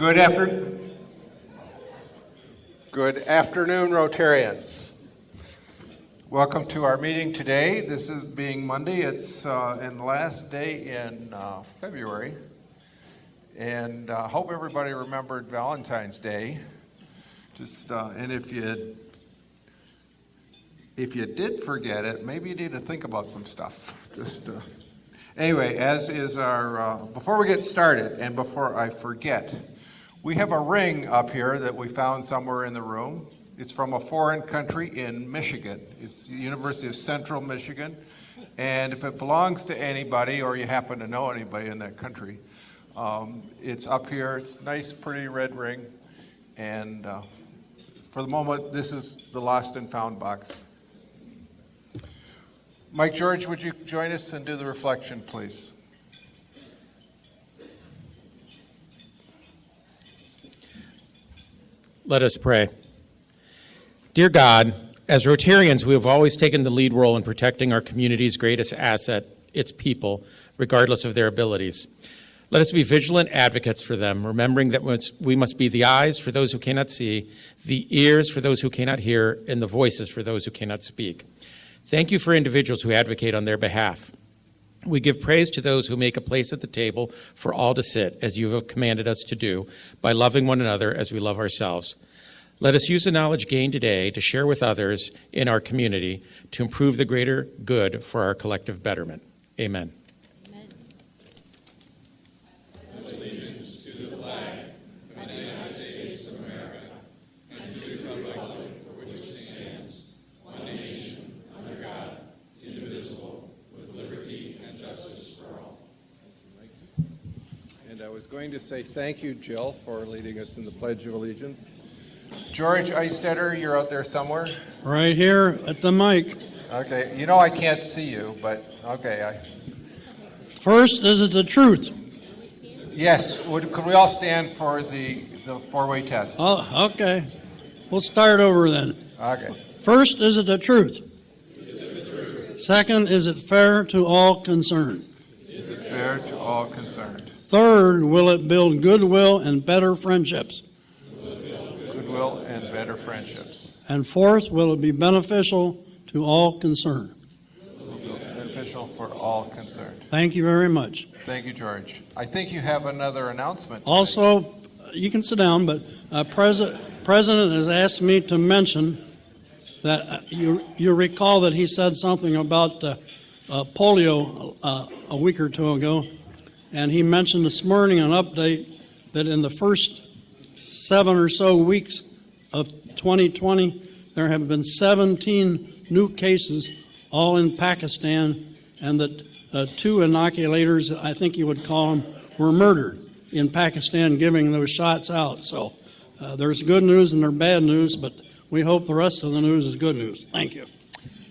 Good afternoon, Rotarians. Welcome to our meeting today. This is being Monday. It's the last day in February. And hope everybody remembered Valentine's Day. And if you did forget it, maybe you need to think about some stuff. Anyway, as is our, before we get started and before I forget, we have a ring up here that we found somewhere in the room. It's from a foreign country in Michigan. It's the University of Central Michigan. And if it belongs to anybody or you happen to know anybody in that country, it's up here. It's a nice, pretty red ring. And for the moment, this is the lost and found box. Mike George, would you join us and do the reflection, please? Let us pray. Dear God, as Rotarians, we have always taken the lead role in protecting our community's greatest asset, its people, regardless of their abilities. Let us be vigilant advocates for them, remembering that we must be the eyes for those who cannot see, the ears for those who cannot hear, and the voices for those who cannot speak. Thank you for individuals who advocate on their behalf. We give praise to those who make a place at the table for all to sit, as you have commanded us to do, by loving one another as we love ourselves. Let us use the knowledge gained today to share with others in our community to improve the greater good for our collective betterment. Amen. Allegiance to the flag of the United States of America and to the republic for which it stands, one nation, under God, indivisible, with liberty and justice for all. And I was going to say thank you, Jill, for leading us in the Pledge of Allegiance. George Eistetter, you're out there somewhere? Right here at the mic. Okay, you know I can't see you, but okay. First, is it the truth? Yes, could we all stand for the four-way test? Oh, okay. We'll start over then. Okay. First, is it the truth? Is it the truth? Second, is it fair to all concerned? Is it fair to all concerned? Third, will it build goodwill and better friendships? Goodwill and better friendships. And fourth, will it be beneficial to all concerned? Beneficial for all concerned. Thank you very much. Thank you, George. I think you have another announcement. Also, you can sit down, but President has asked me to mention that you recall that he said something about polio a week or two ago, and he mentioned this morning an update that in the first 7 or so weeks of 2020, there have been 17 new cases, all in Pakistan, and that 2 inoculators, I think you would call them, were murdered in Pakistan giving those shots out. So there's good news and there's bad news, but we hope the rest of the news is good news. Thank you.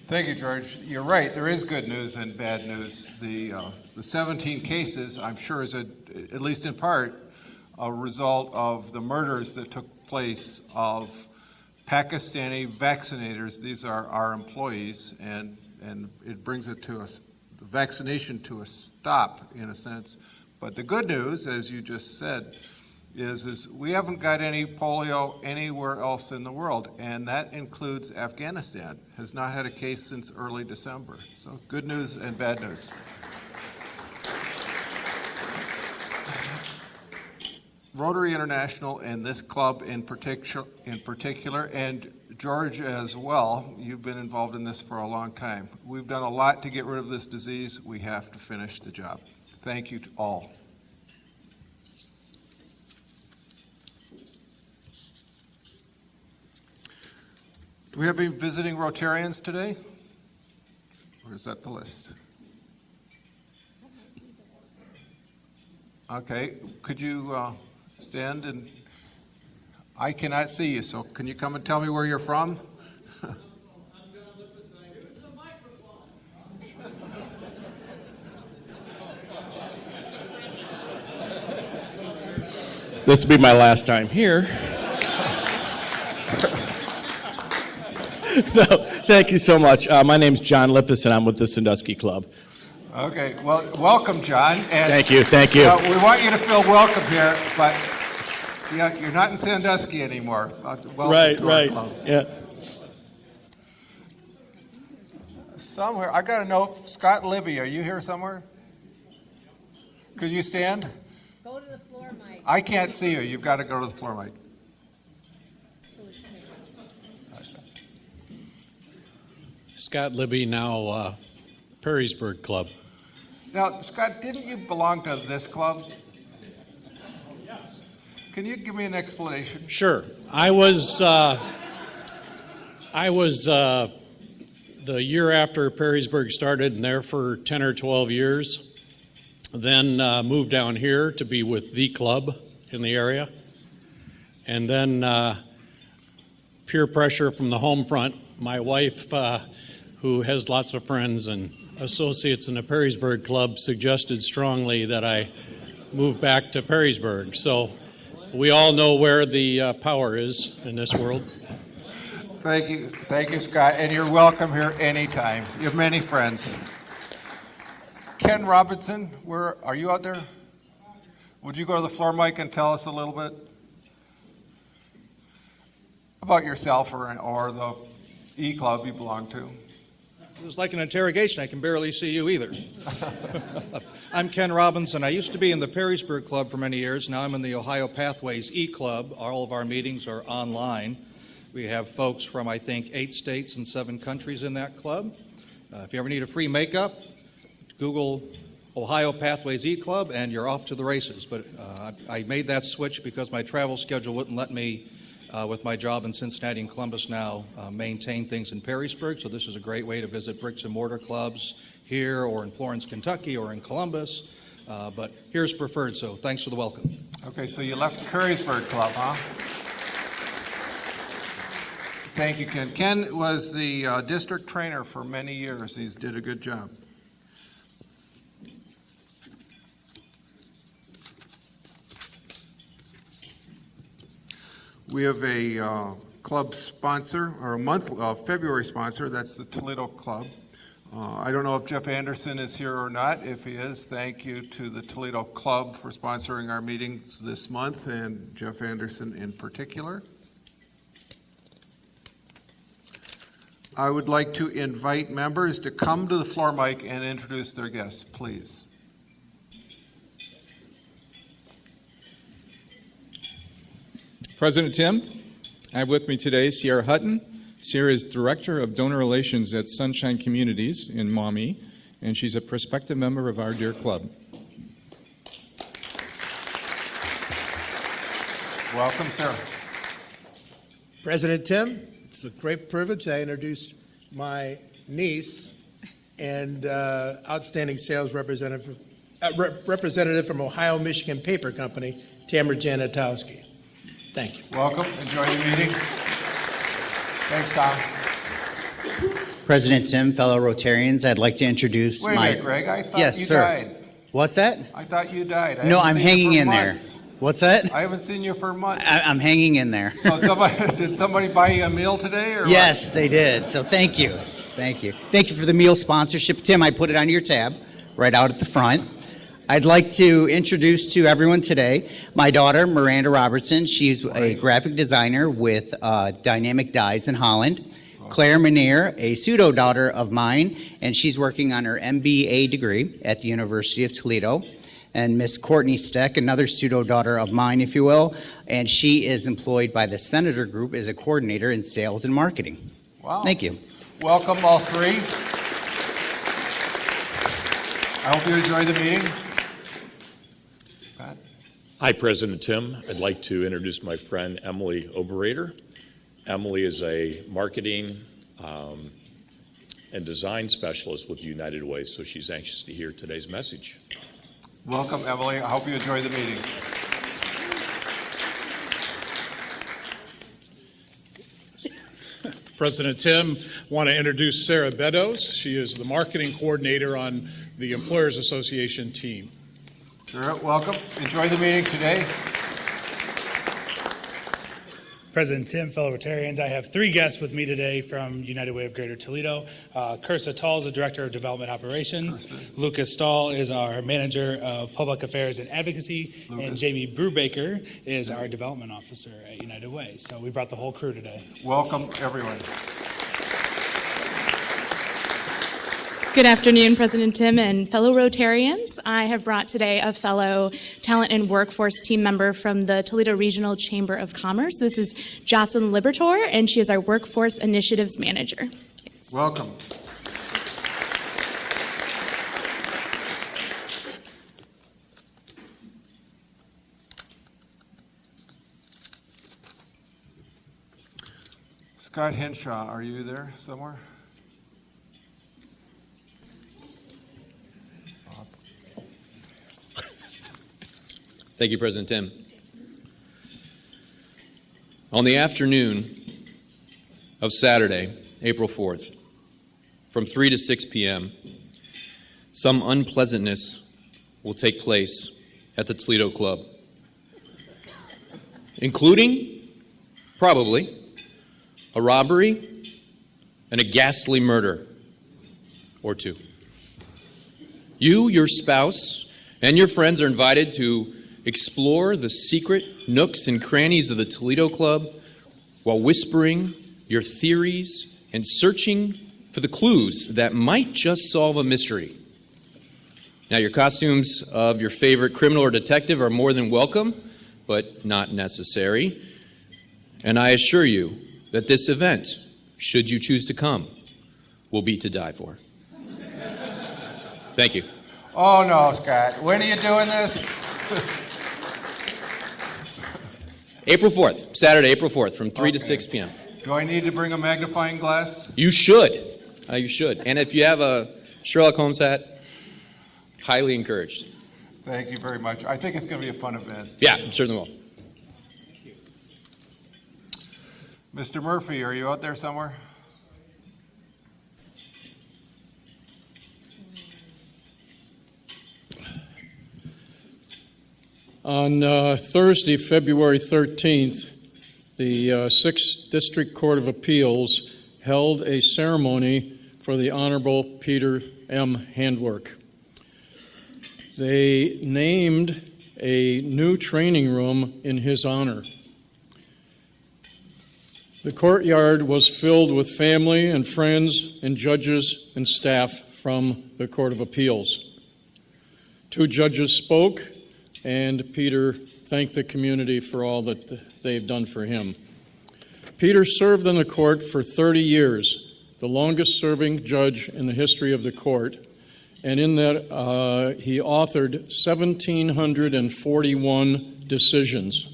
Thank you, George. You're right. There is good news and bad news. The 17 cases, I'm sure, is at least in part a result of the murders that took place of Pakistani vaccinators. These are our employees, and it brings it to us, vaccination to a stop in a sense. But the good news, as you just said, is we haven't got any polio anywhere else in the world, and that includes Afghanistan. Has not had a case since early December. So good news and bad news. Rotary International and this club in particular, and George as well, you've been involved in this for a long time. We've done a lot to get rid of this disease. We have to finish the job. Thank you to all. Do we have any visiting Rotarians today? Or is that the list? Okay, could you stand and I cannot see you, so can you come and tell me where you're from? This will be my last time here. No, thank you so much. My name's John Lippis, and I'm with the Sandusky Club. Okay, well, welcome, John. And, Thank you. we want you to feel welcome here, but Yeah, you're not in Sandusky anymore. Welcome Right, to our right, club. yeah. Somewhere, I got to know, Scott Libby, are you here somewhere? Could you stand? Go to the floor, Mike. I can't see you. You've got to go to the floor, Mike. Scott Libby, now Perrysburg Club. Now, Scott, didn't you belong to this club? Yes. Can you give me an explanation? Sure. I was the year after Perrysburg started, and there for 10 or 12 years. Then moved down here to be with the club in the area. And then peer pressure from the home front. My wife, who has lots of friends and associates in the Perrysburg Club, suggested strongly that I move back to Perrysburg. So we all know where the power is in this world. Thank you, Scott, and you're welcome here anytime. You have many friends. Ken Robinson, where are you out there? Would you go to the floor, Mike, and tell us a little bit about yourself or the E-Club you belong to? It was like an interrogation. I can barely see you either. I'm Ken Robinson. I used to be in the Perrysburg Club for many years. Now I'm in the Ohio Pathways E-Club. All of our meetings are online. We have folks from, I think, 8 states and 7 countries in that club. If you ever need a free makeup, Google Ohio Pathways E-Club and you're off to the races. But I made that switch because my travel schedule wouldn't let me, with my job in Cincinnati and Columbus now, maintain things in Perrysburg. So this is a great way to visit bricks and mortar clubs here or in Florence, Kentucky or in Columbus. But here's preferred, so thanks for the welcome. Okay, so you left the Perrysburg Club, huh? Thank you, Ken. Ken was the district trainer for many years. He did a good job. We have a club sponsor, or a February sponsor. That's the Toledo Club. I don't know if Jeff Anderson is here or not. If he is, thank you to the Toledo Club for sponsoring our meetings this month, and Jeff Anderson in particular. I would like to invite members to come to the floor mic and introduce their guests, please. President Tim, I have with me today Sierra Hutton. Sierra is Director of Donor Relations at Sunshine Communities in Maumee, and she's a prospective member of our dear club. Welcome, sir. President Tim, it's a great privilege. I introduce my niece and outstanding sales representative from Ohio Michigan Paper Company, Tamara Janatowski. Thank you. Welcome. Enjoy the meeting. Thanks, Tom. President Tim, fellow Rotarians, I'd like to introduce Wait a minute, Greg. I thought Yes, you sir. died. What's that? I thought you died. I No, haven't I'm seen you hanging for in months. there. What's that? I haven't seen you for months. I'm hanging in there. So did somebody buy you a meal today? Or Yes, they did. So thank you. Thank you. Thank you for the meal sponsorship. Tim, I put it on your tab right out at the front. I'd like to introduce to everyone today my daughter, Miranda Robertson. She's a graphic designer with Dynamic Dyes in Holland. Claire Menier, a pseudo-daughter of mine, and she's working on her MBA degree at the University of Toledo. And Miss Courtney Steck, another pseudo-daughter of mine, if you will, and she is employed by the Senator Group as a coordinator in sales and marketing. Wow. Thank you. Welcome, all three. I hope you enjoy the meeting. Pat? Hi, President Tim. I'd like to introduce my friend Emily Oberator. Emily is a marketing and design specialist with United Way, so she's anxious to hear today's message. Welcome, Emily. I hope you enjoy the meeting. President Tim, want to introduce Sarah Beddoes. She is the marketing coordinator on the Employers Association team. Sure, welcome. Enjoy the meeting today. President Tim, fellow Rotarians, I have three guests with me today from United Way of Greater Toledo. Kirsa Tall is the Director of Development Operations. Lucas Stahl is our Manager of Public Affairs and Advocacy. And Jamie Brubaker is our Development Officer at United Way. So we brought the whole crew today. Welcome, everyone. Good afternoon, President Tim and fellow Rotarians. I have brought today a fellow talent and workforce team member from the Toledo Regional Chamber of Commerce. This is Jocelyn Libertor, and she is our Workforce Initiatives Manager. Welcome. Scott Henshaw, are you there somewhere? Thank you, President Tim. On the afternoon of Saturday, April 4th, from 3 to 6 p.m., some unpleasantness will take place at the Toledo Club, including, probably, a robbery and a ghastly murder or two. You, your spouse, and your friends are invited to explore the secret nooks and crannies of the Toledo Club while whispering your theories and searching for the clues that might just solve a mystery. Now, your costumes of your favorite criminal or detective are more than welcome, but not necessary. And I assure you that this event, should you choose to come, will be to die for. Thank you. Oh, no, Scott. When are you doing this? April 4th, Saturday, April 4th, from 3 to 6 p.m. Do I need to bring a magnifying glass? You should. You should. And if you have a Sherlock Holmes hat, highly encouraged. Thank you very much. I think it's going to be a fun event. Yeah, certainly will. Mr. Murphy, are you out there somewhere? On Thursday, February 13th, the 6th District Court of Appeals held a ceremony for the Honorable Peter M. Handwerk. They named a new training room in his honor. The courtyard was filled with family and friends and judges and staff from the Court of Appeals. Two judges spoke, and Peter thanked the community for all that they've done for him. Peter served on the court for 30 years, the longest-serving judge in the history of the court, and in that he authored 1,741 decisions.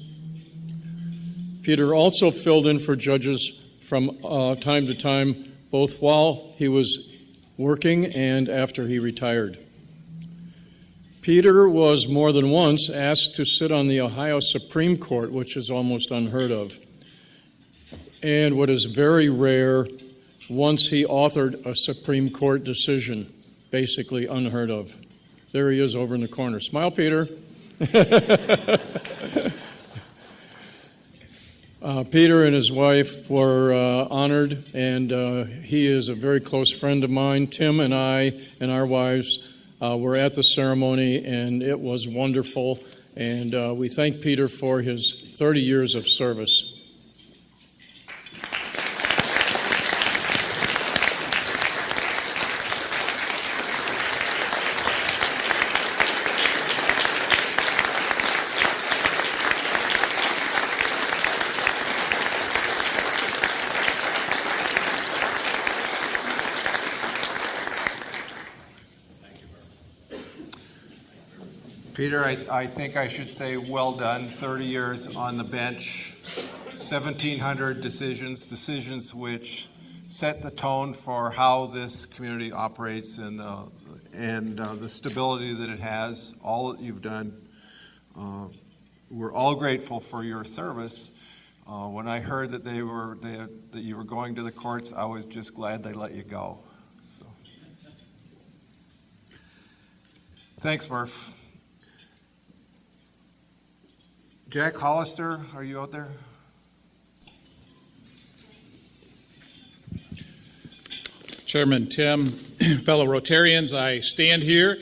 Peter also filled in for judges from time to time, both while he was working and after he retired. Peter was more than once asked to sit on the Ohio Supreme Court, which is almost unheard of. And what is very rare, once he authored a Supreme Court decision, basically unheard of. There he is over in the corner. Smile, Peter. Peter and his wife were honored, and he is a very close friend of mine. Tim and I and our wives were at the ceremony, and it was wonderful. And we thank Peter for his 30 years of service. Peter, I think I should say well done. 30 years on the bench, 1,700 decisions which set the tone for how this community operates and the stability that it has, all that you've done. We're all grateful for your service. When I heard that that you were going to the courts, I was just glad they let you go. So. Thanks, Murph. Jack Hollister, are you out there? Chairman Tim, fellow Rotarians, I stand here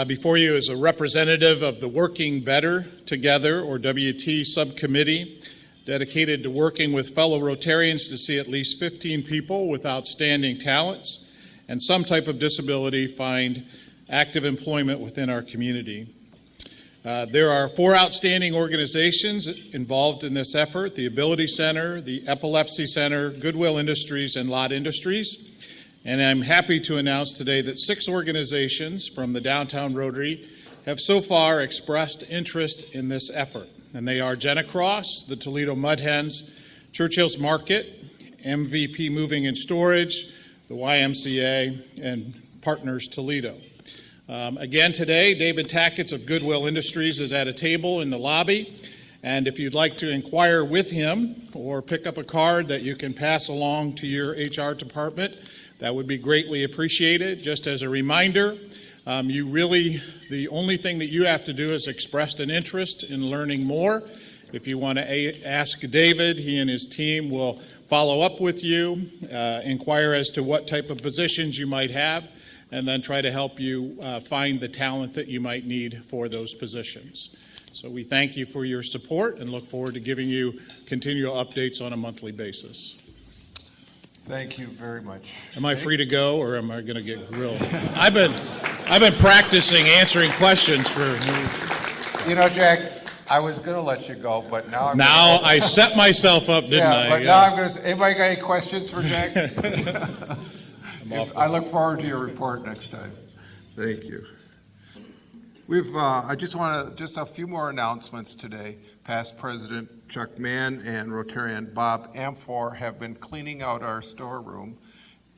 before you as a representative of the Working Better Together, or WT subcommittee, dedicated to working with fellow Rotarians to see at least 15 people with outstanding talents and some type of disability find active employment within our community. There are 4 outstanding organizations involved in this effort: the Ability Center, the Epilepsy Center, Goodwill Industries, and Lot Industries. And I'm happy to announce today that 6 organizations from the Downtown Rotary have so far expressed interest in this effort. And they are Jenna Cross, the Toledo Mud Hens, Churchill's Market, MVP Moving and Storage, the YMCA, and Partners Toledo. Again today, David Tackett's of Goodwill Industries is at a table in the lobby, and if you'd like to inquire with him or pick up a card that you can pass along to your HR department, that would be greatly appreciated. Just as a reminder, the only thing that you have to do is express an interest in learning more. If you want to ask David, he and his team will follow up with you, inquire as to what type of positions you might have, and then try to help you find the talent that you might need for those positions. So we thank you for your support and look forward to giving you continual updates on a monthly basis. Thank you very much. Am I free to go, or am I going to get grilled? I've been practicing answering questions for. You know, Jack, I was going to let you go, but now I set myself up, didn't I? But now I'm going to. Anybody got any questions for Jack? I look forward to your report next time. Thank you. I just want a few more announcements today. Past President Chuck Mann and Rotarian Bob Amfor have been cleaning out our storeroom,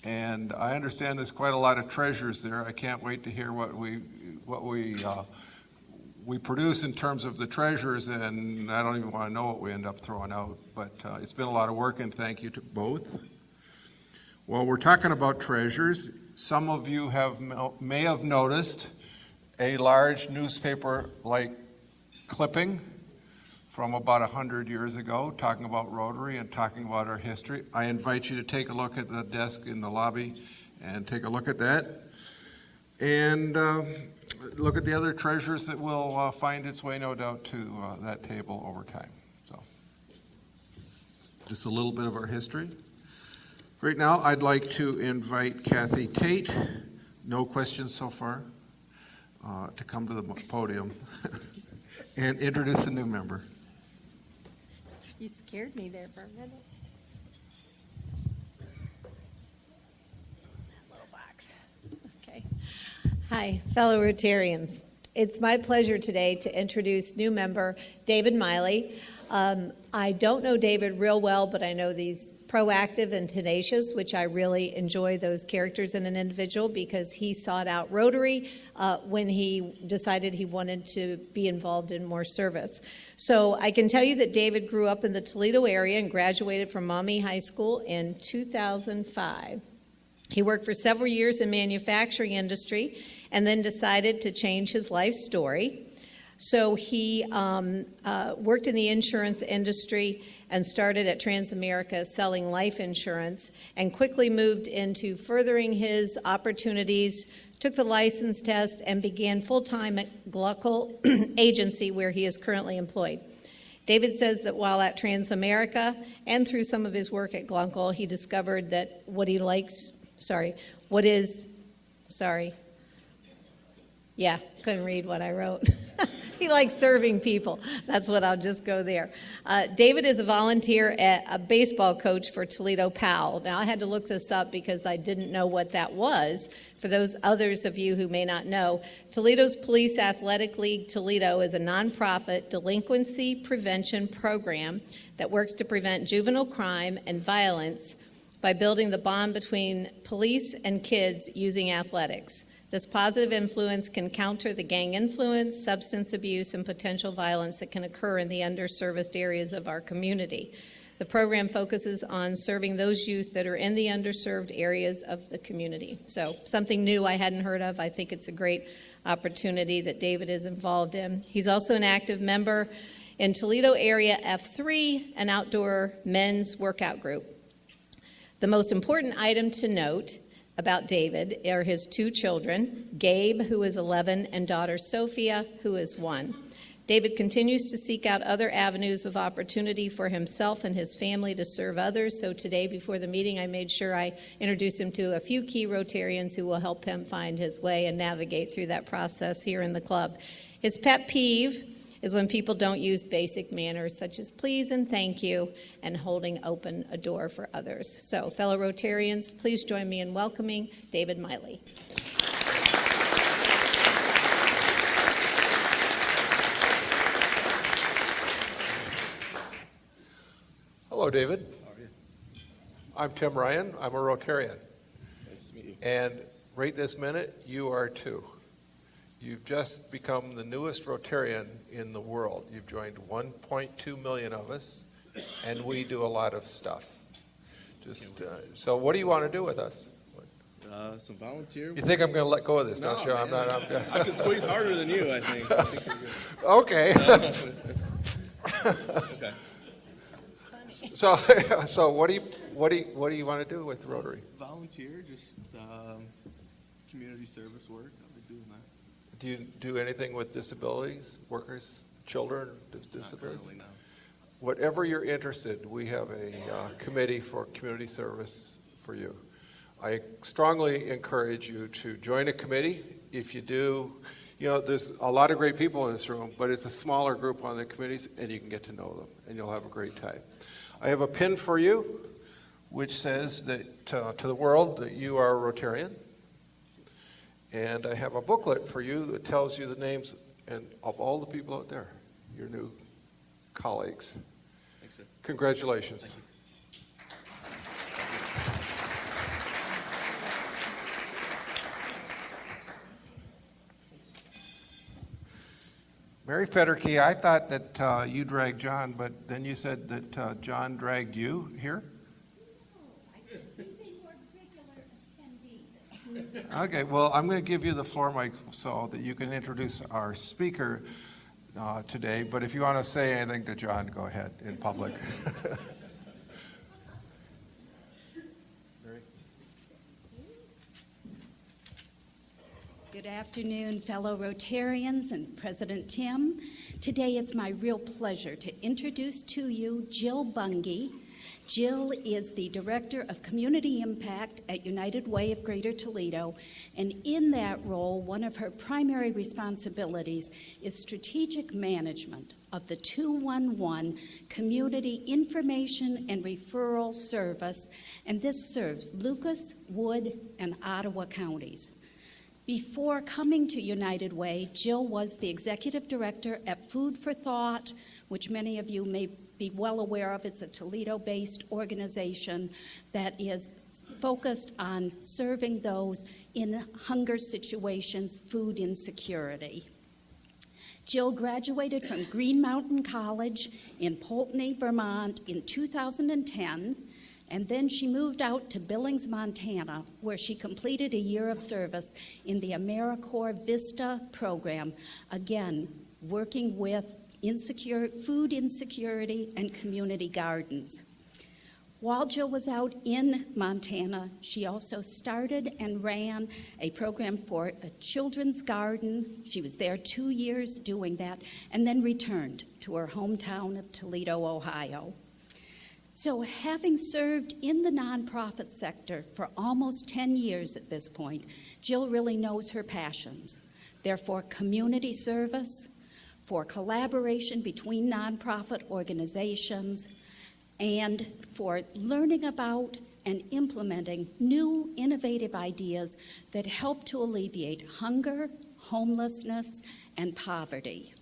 and I understand there's quite a lot of treasures there. I can't wait to hear what we produce in terms of the treasures, and I don't even want to know what we end up throwing out. But it's been a lot of work, and thank you to both. While we're talking about treasures, some of you may have noticed a large newspaper-like clipping from about 100 years ago, talking about Rotary and talking about our history. I invite you to take a look at the desk in the lobby and take a look at that. And look at the other treasures that will find its way, no doubt, to that table over time. So, just a little bit of our history. Right now, I'd like to invite Kathy Tate, no questions so far, to come to the podium and introduce a new member. You scared me there for a minute. That little box. Okay. Hi, fellow Rotarians. It's my pleasure today to introduce new member David Miley. I don't know David real well, but I know he's proactive and tenacious, which I really enjoy those characters in an individual because he sought out Rotary when he decided he wanted to be involved in more service. So I can tell you that David grew up in the Toledo area and graduated from Maumee High School in 2005. He worked for several years in manufacturing industry and then decided to change his life story. So he worked in the insurance industry and started at Transamerica selling life insurance and quickly moved into furthering his opportunities, took the license test, and began full-time at Gluckle Agency, where he is currently employed. David says that while at Transamerica and through some of his work at Gluckle, he discovered that couldn't read what I wrote. He likes serving people. That's what I'll just go there. David is a volunteer at a baseball coach for Toledo PAL. Now, I had to look this up because I didn't know what that was. For those others of you who may not know, Toledo's Police Athletic League Toledo is a nonprofit delinquency prevention program that works to prevent juvenile crime and violence by building the bond between police and kids using athletics. This positive influence can counter the gang influence, substance abuse, and potential violence that can occur in the underserviced areas of our community. The program focuses on serving those youth that are in the underserved areas of the community. So something new I hadn't heard of. I think it's a great opportunity that David is involved in. He's also an active member in Toledo Area F3, an outdoor men's workout group. The most important item to note about David are his two children, Gabe, who is 11, and daughter Sophia, who is 1. David continues to seek out other avenues of opportunity for himself and his family to serve others. So today, before the meeting, I made sure I introduced him to a few key Rotarians who will help him find his way and navigate through that process here in the club. His pet peeve is when people don't use basic manners such as please and thank you and holding open a door for others. So, fellow Rotarians, please join me in welcoming David Miley. Hello, David. How are you? I'm Tim Ryan. I'm a Rotarian. Nice to meet you. And right this minute, you are too. You've just become the newest Rotarian in the world. You've joined 1.2 million of us, and we do a lot of stuff. So what do you want to do with us? Some volunteer. You think I'm going to let go of this, don't you? Man. I can squeeze harder than you, I think. Okay. Okay. So what do you want to do with Rotary? Volunteer, just community service work. I've been doing that. Do you do anything with disabilities, workers, children with disabilities? Not currently, no. Whatever you're interested, we have a committee for community service for you. I strongly encourage you to join a committee. If you do, there's a lot of great people in this room, but it's a smaller group on the committees, and you can get to know them, and you'll have a great time. I have a pin for you, which says that to the world that you are a Rotarian. And I have a booklet for you that tells you the names of all the people out there, your new colleagues. Thanks, sir. Congratulations. Thank you. Mary Federkey, I thought that you dragged John, but then you said that John dragged you here? Okay, well, I'm going to give you the floor mic so that you can introduce our speaker today, but if you want to say anything to John, go ahead in public. Good afternoon, fellow Rotarians and President Tim. Today it's my real pleasure to introduce to you Jill Bunge. Jill is the Director of Community Impact at United Way of Greater Toledo, and in that role, one of her primary responsibilities is strategic management of the 211 Community Information and Referral Service, and this serves Lucas, Wood, and Ottawa Counties. Before coming to United Way, Jill was the Executive Director at Food for Thought, which many of you may be well aware of. It's a Toledo-based organization that is focused on serving those in hunger situations, food insecurity. Jill graduated from Green Mountain College in Poultney, Vermont in 2010, and then she moved out to Billings, Montana, where she completed a year of service in the AmeriCorps Vista program, again, working with food insecurity and community gardens. While Jill was out in Montana, she also started and ran a program for a children's garden. She was there 2 years doing that, and then returned to her hometown of Toledo, Ohio. So having served in the nonprofit sector for almost 10 years at this point, Jill really knows her passions. They're for community service, for collaboration between nonprofit organizations, and for learning about and implementing new innovative ideas that help to alleviate hunger, homelessness, and poverty.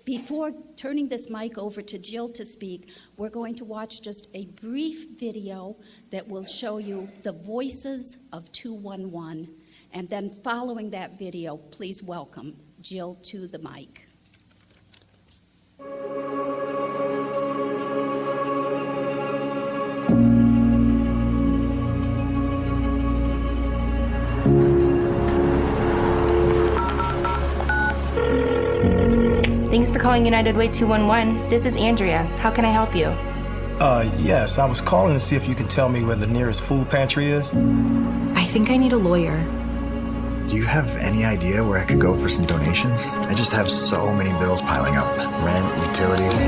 Before turning this mic over to Jill to speak, we're going to watch just a brief video that will show you the voices of 211. And then following that video, please welcome Jill to the mic. Thanks for calling United Way 211. This is Andrea. How can I help you? Yes, I was calling to see if you could tell me where the nearest food pantry is. I think I need a lawyer. Do you have any idea where I could go for some donations? I just have so many bills piling up. Rent, utilities.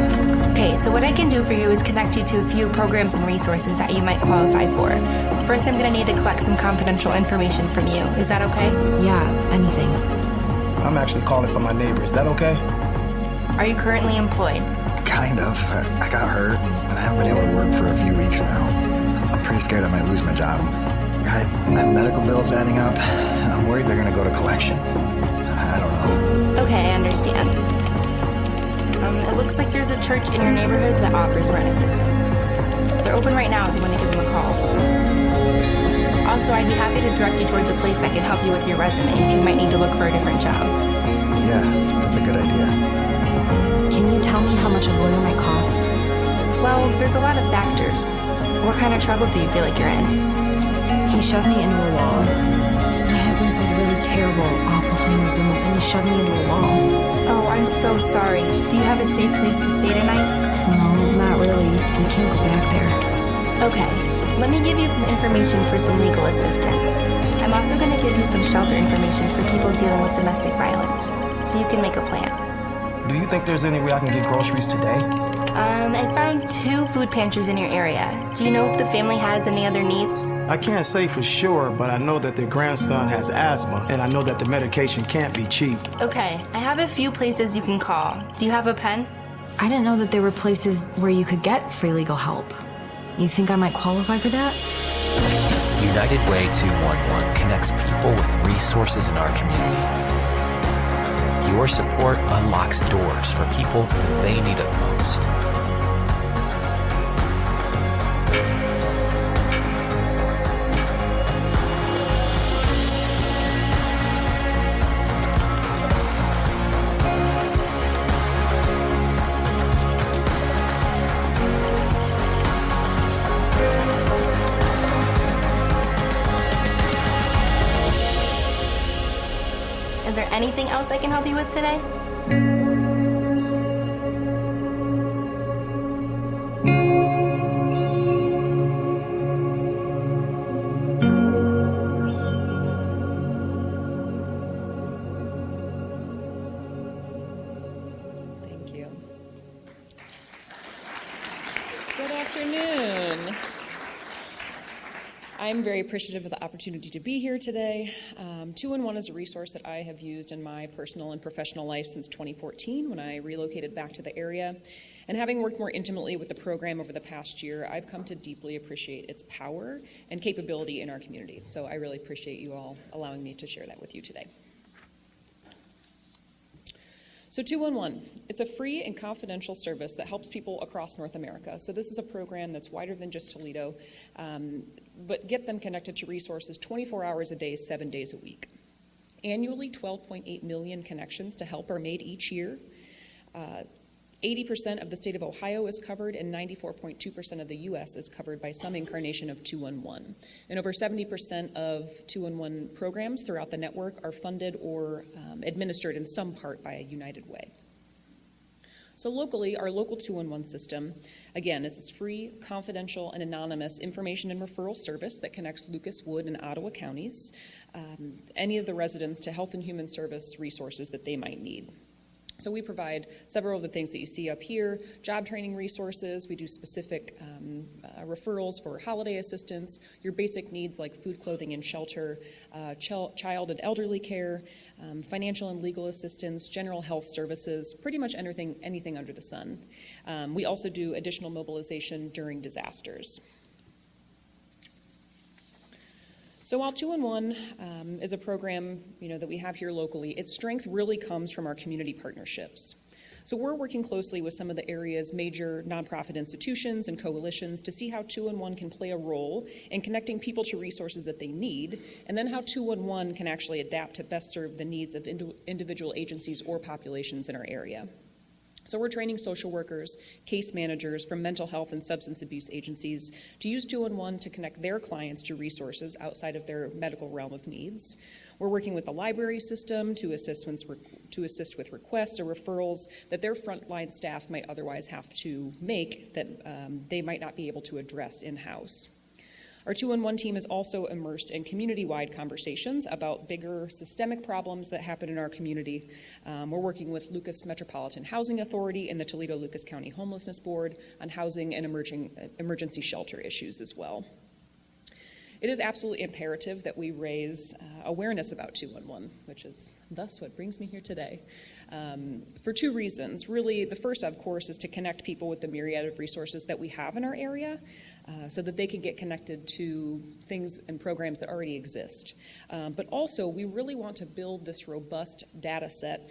Okay, so what I can do for you is connect you to a few programs and resources that you might qualify for. First, I'm going to need to collect some confidential information from you. Is that okay? Yeah, anything. I'm actually calling for my neighbor. Is that okay? Are you currently employed? Kind of. I got hurt and I haven't been able to work for a few weeks now. I'm pretty scared I might lose my job. I have medical bills adding up, and I'm worried they're going to go to collections. I don't know. Okay, I understand. It looks like there's a church in your neighborhood that offers rent assistance. They're open right now if you want to give them a call. Also, I'd be happy to direct you towards a place that can help you with your resume if you might need to look for a different job. Yeah, that's a good idea. Can you tell me how much a lawyer might cost? Well, there's a lot of factors. What kind of trouble do you feel like you're in? He shoved me into a wall. My husband said really terrible, awful things, and then he shoved me into a wall. Oh, I'm so sorry. Do you have a safe place to stay tonight? No, not really. We can't go back there. Okay, let me give you some information for some legal assistance. I'm also going to give you some shelter information for people dealing with domestic violence, so you can make a plan. Do you think there's any way I can get groceries today? I found 2 food pantries in your area. Do you know if the family has any other needs? I can't say for sure, but I know that their grandson has asthma, and I know that the medication can't be cheap. Okay, I have a few places you can call. Do you have a pen? I didn't know that there were places where you could get free legal help. You think I might qualify for that? United Way 211 connects people with resources in our community. Your support unlocks doors for people when they need it most. Is there anything else I can help you with today? Thank you. Good afternoon. I'm very appreciative of the opportunity to be here today. 211 is a resource that I have used in my personal and professional life since 2014 when I relocated back to the area. And having worked more intimately with the program over the past year, I've come to deeply appreciate its power and capability in our community. So I really appreciate you all allowing me to share that with you today. So 211, it's a free and confidential service that helps people across North America. So this is a program that's wider than just Toledo, but get them connected to resources 24 hours a day, 7 days a week. Annually, 12.8 million connections to help are made each year. 80% of the state of Ohio is covered, and 94.2% of the U.S. is covered by some incarnation of 211. And over 70% of 211 programs throughout the network are funded or administered in some part by a United Way. So locally, our local 211 system, again, is this free, confidential, and anonymous information and referral service that connects Lucas, Wood, and Ottawa Counties, any of the residents to health and human service resources that they might need. So we provide several of the things that you see up here: job training resources. We do specific referrals for holiday assistance, your basic needs like food, clothing, and shelter, child and elderly care, financial and legal assistance, general health services, pretty much anything under the sun. We also do additional mobilization during disasters. So while 211 is a program that we have here locally, its strength really comes from our community partnerships. So we're working closely with some of the area's major nonprofit institutions and coalitions to see how 211 can play a role in connecting people to resources that they need, and then how 211 can actually adapt to best serve the needs of individual agencies or populations in our area. So we're training social workers, case managers from mental health and substance abuse agencies to use 211 to connect their clients to resources outside of their medical realm of needs. We're working with the library system to assist with requests or referrals that their frontline staff might otherwise have to make that they might not be able to address in-house. Our 211 team is also immersed in community-wide conversations about bigger systemic problems that happen in our community. We're working with Lucas Metropolitan Housing Authority and the Toledo-Lucas County Homelessness Board on housing and emergency shelter issues as well. It is absolutely imperative that we raise awareness about 211, which is thus what brings me here today, for two reasons. Really, the first, of course, is to connect people with the myriad of resources that we have in our area so that they can get connected to things and programs that already exist. But also, we really want to build this robust data set,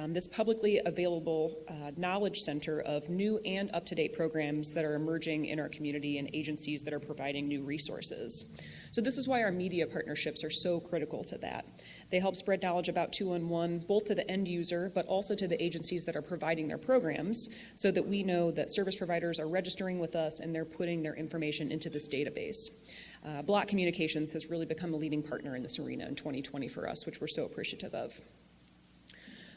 this publicly available knowledge center of new and up-to-date programs that are emerging in our community and agencies that are providing new resources. So this is why our media partnerships are so critical to that. They help spread knowledge about 211, both to the end user, but also to the agencies that are providing their programs, so that we know that service providers are registering with us and they're putting their information into this database. Block Communications has really become a leading partner in this arena in 2020 for us, which we're so appreciative of.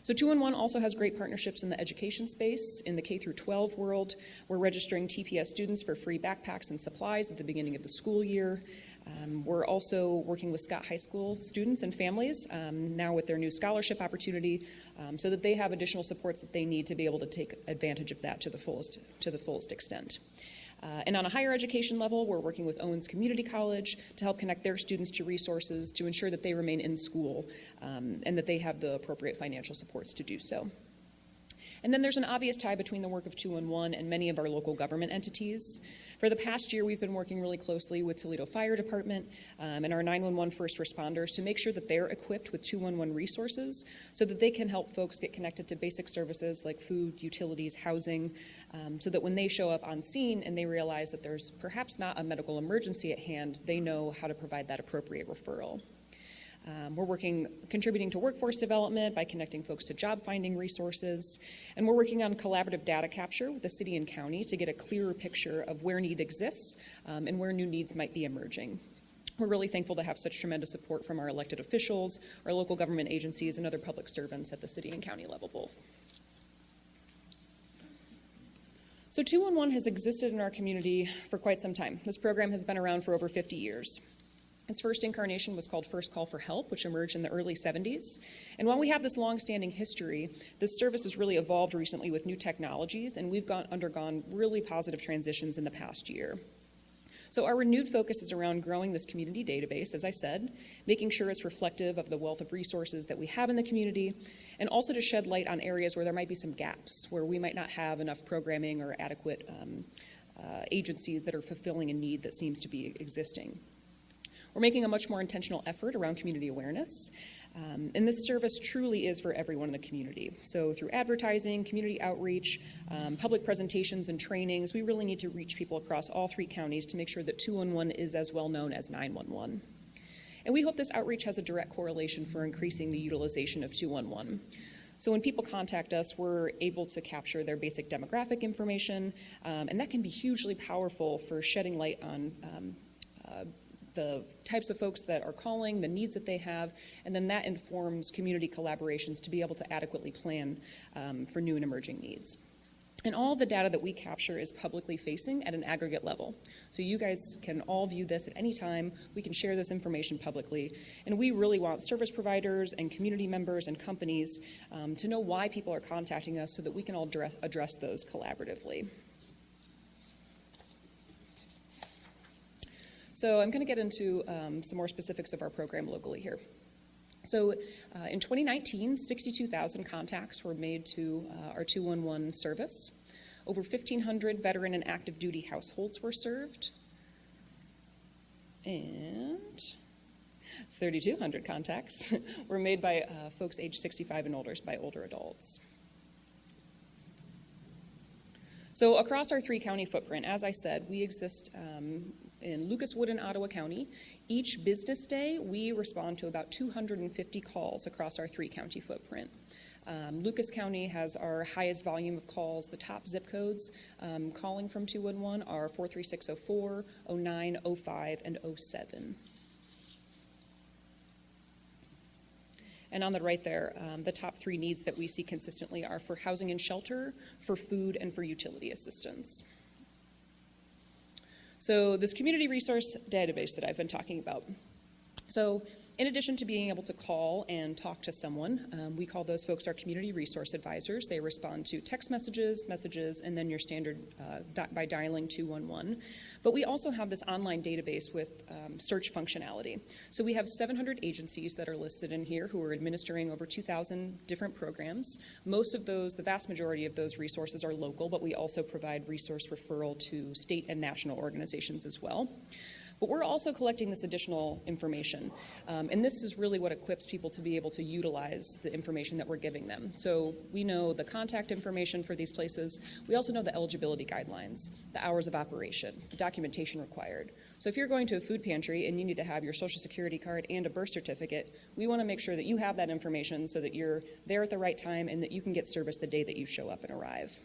So 211 also has great partnerships in the education space. In the K through 12 world, we're registering TPS students for free backpacks and supplies at the beginning of the school year. We're also working with Scott High School students and families now with their new scholarship opportunity so that they have additional supports that they need to be able to take advantage of that to the fullest extent. And on a higher education level, we're working with Owens Community College to help connect their students to resources to ensure that they remain in school and that they have the appropriate financial supports to do so. And then there's an obvious tie between the work of 211 and many of our local government entities. For the past year, we've been working really closely with Toledo Fire Department and our 911 first responders to make sure that they're equipped with 211 resources so that they can help folks get connected to basic services like food, utilities, housing, so that when they show up on scene and they realize that there's perhaps not a medical emergency at hand, they know how to provide that appropriate referral. We're contributing to workforce development by connecting folks to job finding resources, and we're working on collaborative data capture with the city and county to get a clearer picture of where need exists and where new needs might be emerging. We're really thankful to have such tremendous support from our elected officials, our local government agencies, and other public servants at the city and county level both. So 211 has existed in our community for quite some time. This program has been around for over 50 years. Its first incarnation was called First Call for Help, which emerged in the early 70s. And while we have this long-standing history, this service has really evolved recently with new technologies, and we've undergone really positive transitions in the past year. So our renewed focus is around growing this community database, as I said, making sure it's reflective of the wealth of resources that we have in the community, and also to shed light on areas where there might be some gaps, where we might not have enough programming or adequate agencies that are fulfilling a need that seems to be existing. We're making a much more intentional effort around community awareness, and this service truly is for everyone in the community. So through advertising, community outreach, public presentations and trainings, we really need to reach people across all three counties to make sure that 211 is as well known as 911. And we hope this outreach has a direct correlation for increasing the utilization of 211. So when people contact us, we're able to capture their basic demographic information, and that can be hugely powerful for shedding light on the types of folks that are calling, the needs that they have, and then that informs community collaborations to be able to adequately plan for new and emerging needs. And all the data that we capture is publicly facing at an aggregate level. So you guys can all view this at any time. We can share this information publicly. And we really want service providers and community members and companies to know why people are contacting us so that we can all address those collaboratively. So I'm going to get into some more specifics of our program locally here. So in 2019, 62,000 contacts were made to our 211 service. Over 1,500 veteran and active duty households were served. And 3,200 contacts were made by folks age 65 and older, by older adults. So across our three-county footprint, as I said, we exist in Lucas, Wood, and Ottawa County. Each business day, we respond to about 250 calls across our three-county footprint. Lucas County has our highest volume of calls. The top zip codes calling from 211 are 43604, 09, 05, and 07. And on the right there, the top three needs that we see consistently are for housing and shelter, for food, and for utility assistance. So this community resource database that I've been talking about. So in addition to being able to call and talk to someone, we call those folks our community resource advisors. They respond to text messages, and then your standard by dialing 211. But we also have this online database with search functionality. So we have 700 agencies that are listed in here who are administering over 2,000 different programs. Most of those, the vast majority of those resources are local, but we also provide resource referral to state and national organizations as well. But we're also collecting this additional information, and this is really what equips people to be able to utilize the information that we're giving them. So we know the contact information for these places. We also know the eligibility guidelines, the hours of operation, the documentation required. So if you're going to a food pantry and you need to have your Social Security card and a birth certificate, we want to make sure that you have that information so that you're there at the right time and that you can get service the day that you show up and arrive.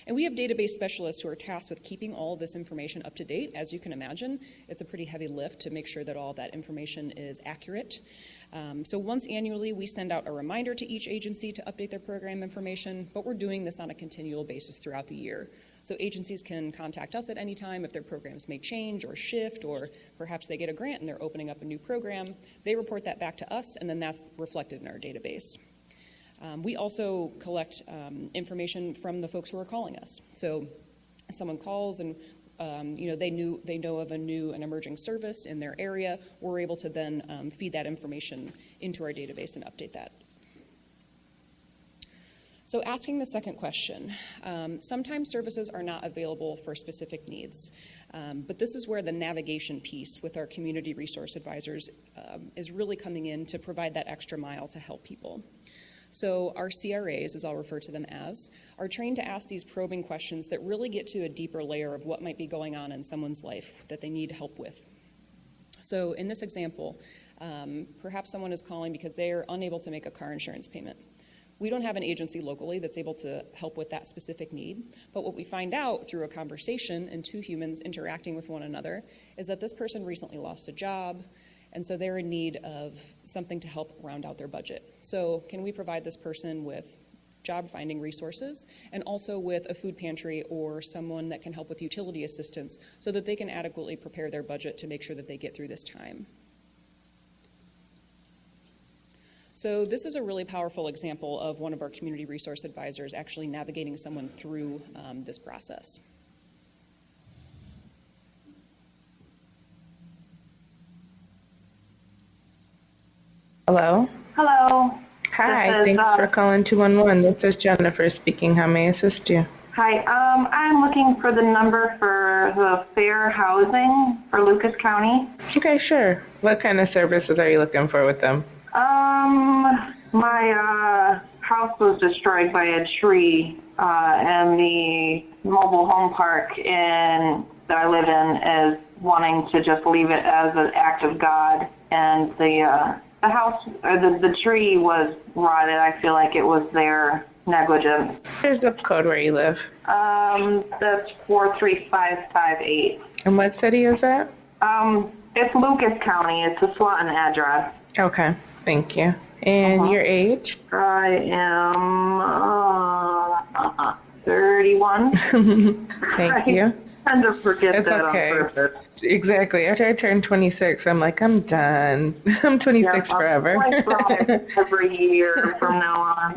And we have database specialists who are tasked with keeping all of this information up to date. As you can imagine, it's a pretty heavy lift to make sure that all that information is accurate. So once annually, we send out a reminder to each agency to update their program information, but we're doing this on a continual basis throughout the year. So agencies can contact us at any time if their programs may change or shift, or perhaps they get a grant and they're opening up a new program. They report that back to us, and then that's reflected in our database. We also collect information from the folks who are calling us. So if someone calls and they know of an emerging service in their area, we're able to then feed that information into our database and update that. So asking the second question, sometimes services are not available for specific needs, but this is where the navigation piece with our community resource advisors is really coming in to provide that extra mile to help people. So our CRAs, as I'll refer to them as, are trained to ask these probing questions that really get to a deeper layer of what might be going on in someone's life that they need help with. So in this example, perhaps someone is calling because they are unable to make a car insurance payment. We don't have an agency locally that's able to help with that specific need, but what we find out through a conversation and two humans interacting with one another is that this person recently lost a job, and so they're in need of something to help round out their budget. So can we provide this person with job finding resources and also with a food pantry or someone that can help with utility assistance so that they can adequately prepare their budget to make sure that they get through this time? So this is a really powerful example of one of our community resource advisors actually navigating someone through this process. Hello. Hello. Hi, thanks for calling 211. This is Jennifer speaking. How may I assist you? Hi, I'm looking for the number for the fair housing for Lucas County. Okay, sure. What kind of services are you looking for with them? My house was destroyed by a tree, and the mobile home park that I live in is wanting to just leave it as an act of God, and the house, or the tree was rotted. I feel like it was their negligence. Here's the code where you live. That's 43558. And what city is that? It's Lucas County. It's a Swanton address. Okay, thank you. And your age? I am 31. Thank you. I tend to forget It's that okay. on purpose. Exactly. After I turned 26, I'm like, I'm done. I'm 26 forever. Every year from now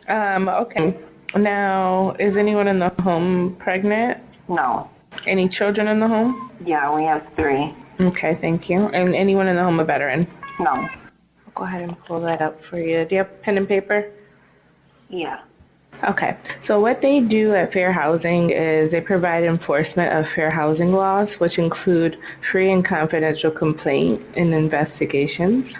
on. Okay. Now, is anyone in the home pregnant? No. Any children in the home? Yeah, we have 3. Okay, thank you. And anyone in the home a veteran? No. I'll go ahead and pull that up for you. Do you have pen and paper? Yeah. Okay, so what they do at Fair Housing is they provide enforcement of fair housing laws, which include free and confidential complaint and investigations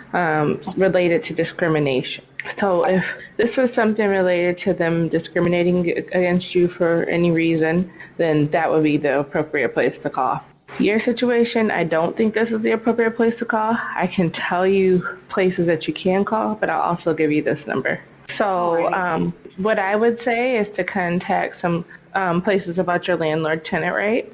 related to discrimination. So if this is something related to them discriminating against you for any reason, then that would be the appropriate place to call. Your situation, I don't think this is the appropriate place to call. I can tell you places that you can call, but I'll also give you this number. So what I would say is to contact some places about your landlord-tenant rights,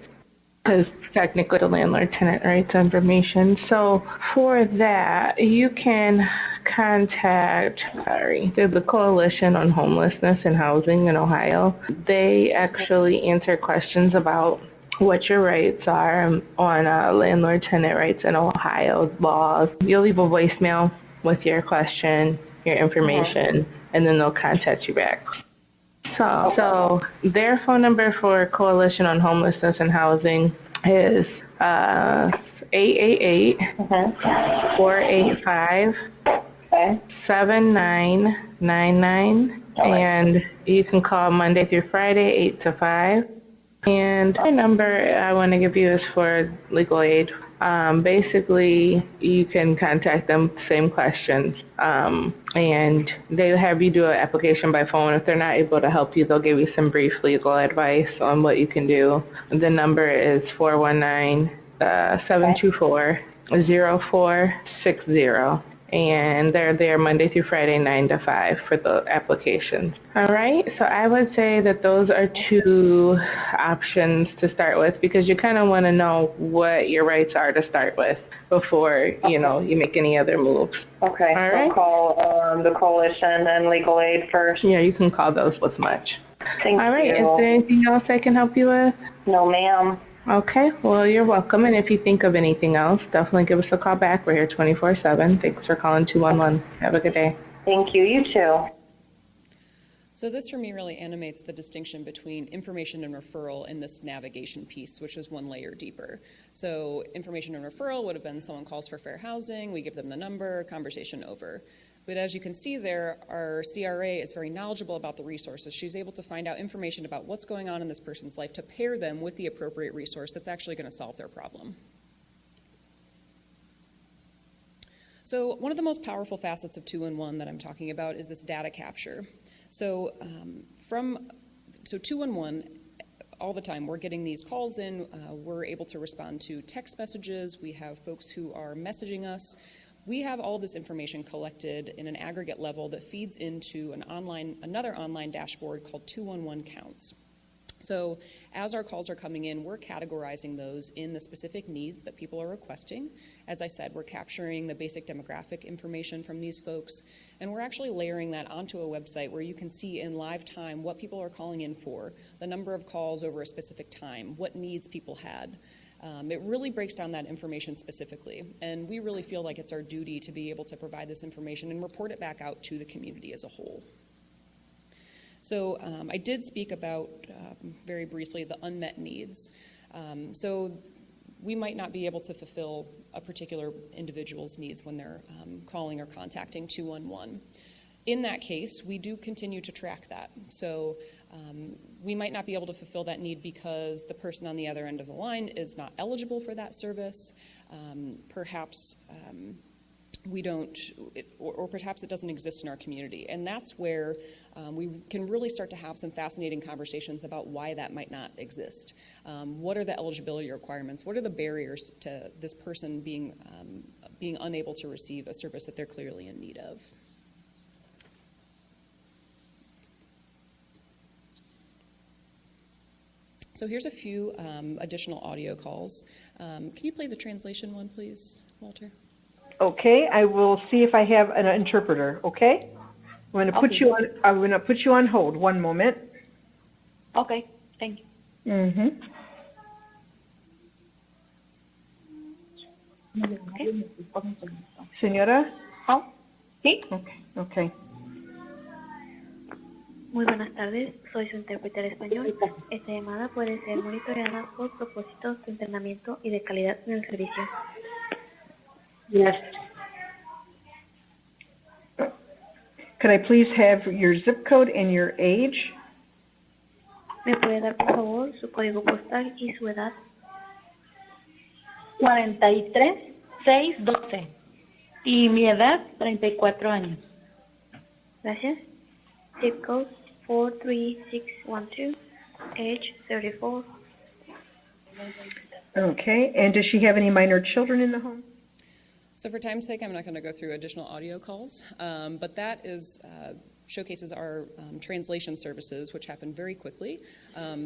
because technically the landlord-tenant rights information. So for that, you can contact, the Coalition on Homelessness and Housing in Ohio. They actually answer questions about what your rights are on landlord-tenant rights in Ohio laws. You'll leave a voicemail with your question, your information, and then they'll contact you back. So their phone number for Coalition on Homelessness and Housing is 888-485-7999, and you can call Monday through Friday, 8 to 5. And the number I want to give you is for legal aid. Basically, you can contact them, same questions, and they'll have you do an application by phone. If they're not able to help you, they'll give you some brief legal advice on what you can do. The number is 419-724-0460. And they're there Monday through Friday, 9 to 5 for the applications. All right, so I would say that those are two options to start with, because you kind of want to know what your rights are to start with before, you make any other moves. Okay, All so right. call the Coalition and legal aid first. Yeah, you can call those with much. Thank All right, you. is there anything else I can help you with? No, ma'am. Okay, well, you're welcome, and if you think of anything else, definitely give us a call back. We're here 24/7. Thanks for calling 211. Have a good day. Thank you. You too. So this for me really animates the distinction between information and referral in this navigation piece, which is one layer deeper. So information and referral would have been someone calls for fair housing, we give them the number, conversation over. But as you can see there, our CRA is very knowledgeable about the resources. She's able to find out information about what's going on in this person's life to pair them with the appropriate resource that's actually going to solve their problem. So one of the most powerful facets of 211 that I'm talking about is this data capture. So 211, all the time, we're getting these calls in, we're able to respond to text messages, we have folks who are messaging us. We have all this information collected in an aggregate level that feeds into another online dashboard called 211 Counts. So as our calls are coming in, we're categorizing those in the specific needs that people are requesting. As I said, we're capturing the basic demographic information from these folks, and we're actually layering that onto a website where you can see in live time what people are calling in for, the number of calls over a specific time, what needs people had. It really breaks down that information specifically, and we really feel like it's our duty to be able to provide this information and report it back out to the community as a whole. So I did speak about, very briefly, the unmet needs. So we might not be able to fulfill a particular individual's needs when they're calling or contacting 211. In that case, we do continue to track that. So we might not be able to fulfill that need because the person on the other end of the line is not eligible for that service. Perhaps we don't, or perhaps it doesn't exist in our community. And that's where we can really start to have some fascinating conversations about why that might not exist. What are the eligibility requirements? What are the barriers to this person being unable to receive a service that they're clearly in need of? So here's a few additional audio calls. Can you play the translation one, please, Walter? Okay, I will see if I have an interpreter. Okay, I'm going to put you on. I'm going to put you on hold. One moment. Okay, thank you. Mm-hmm. Okay. Señora. Sí. Okay. Muy buenas tardes, soy su intérprete de español. Esta llamada puede ser monitoreada por propósitos de entrenamiento y de calidad en el servicio. Yes. Could I please have your zip code and your age? ¿Me puede dar, por favor, su código postal y su edad? 43612. Y mi edad, 34 años. Gracias. Zip code 43612, age 34. Okay, and does she have any minor children in the home? So for time's sake, I'm not going to go through additional audio calls, but that is showcases our translation services, which happen very quickly.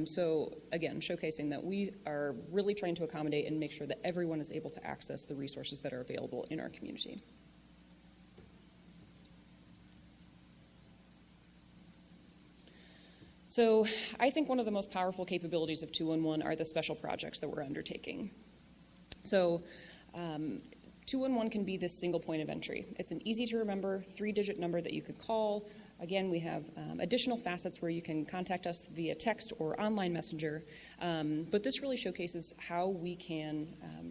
So again, showcasing that we are really trying to accommodate and make sure that everyone is able to access the resources that are available in our community. So I think one of the most powerful capabilities of 211 are the special projects that we're undertaking. So 211 can be this single point of entry. It's an easy to remember 3-digit number that you could call. Again, we have additional facets where you can contact us via text or online messenger, but this really showcases how we can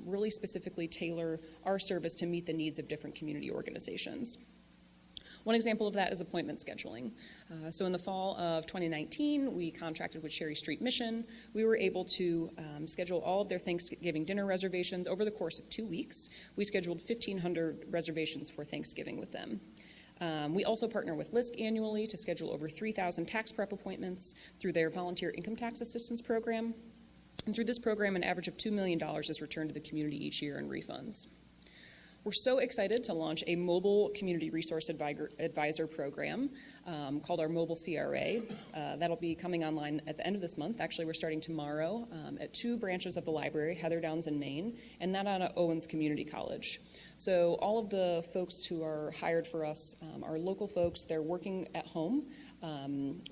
really specifically tailor our service to meet the needs of different community organizations. One example of that is appointment scheduling. So in the fall of 2019, we contracted with Sherry Street Mission. We were able to schedule all of their Thanksgiving dinner reservations over the course of 2 weeks. We scheduled 1,500 reservations for Thanksgiving with them. We also partner with LISC annually to schedule over 3,000 tax prep appointments through their volunteer income tax assistance program. And through this program, an average of $2 million is returned to the community each year in refunds. We're so excited to launch a mobile community resource advisor program called our Mobile CRA. That'll be coming online at the end of this month. Actually, we're starting tomorrow at 2 branches of the library, Heather Downs in Maine, and that out of Owens Community College. So all of the folks who are hired for us are local folks. They're working at home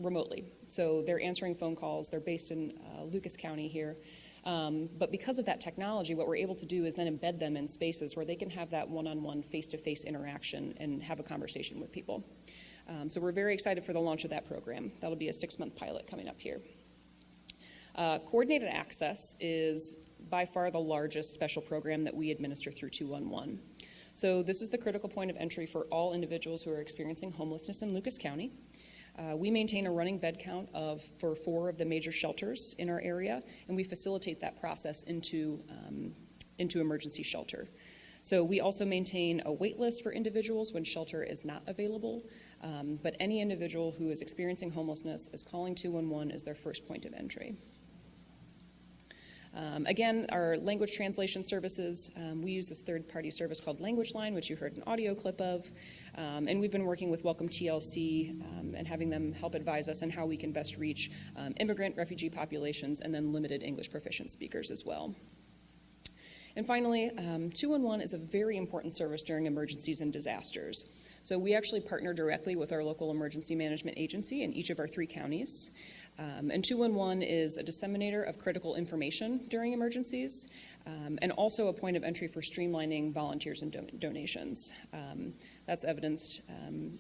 remotely. So they're answering phone calls. They're based in Lucas County here. But because of that technology, what we're able to do is then embed them in spaces where they can have that one-on-one, face-to-face interaction and have a conversation with people. So we're very excited for the launch of that program. That'll be a 6-month pilot coming up here. Coordinated Access is by far the largest special program that we administer through 211. So this is the critical point of entry for all individuals who are experiencing homelessness in Lucas County. We maintain a running bed count for 4 of the major shelters in our area, and we facilitate that process into emergency shelter. So we also maintain a wait list for individuals when shelter is not available, but any individual who is experiencing homelessness is calling 211 as their first point of entry. Again, our language translation services, we use this third-party service called Language Line, which you heard an audio clip of, and we've been working with Welcome TLC and having them help advise us on how we can best reach immigrant, refugee populations, and then limited English proficient speakers as well. And finally, 211 is a very important service during emergencies and disasters. So we actually partner directly with our local emergency management agency in each of our 3 counties. And 211 is a disseminator of critical information during emergencies, and also a point of entry for streamlining volunteers and donations. That's evidenced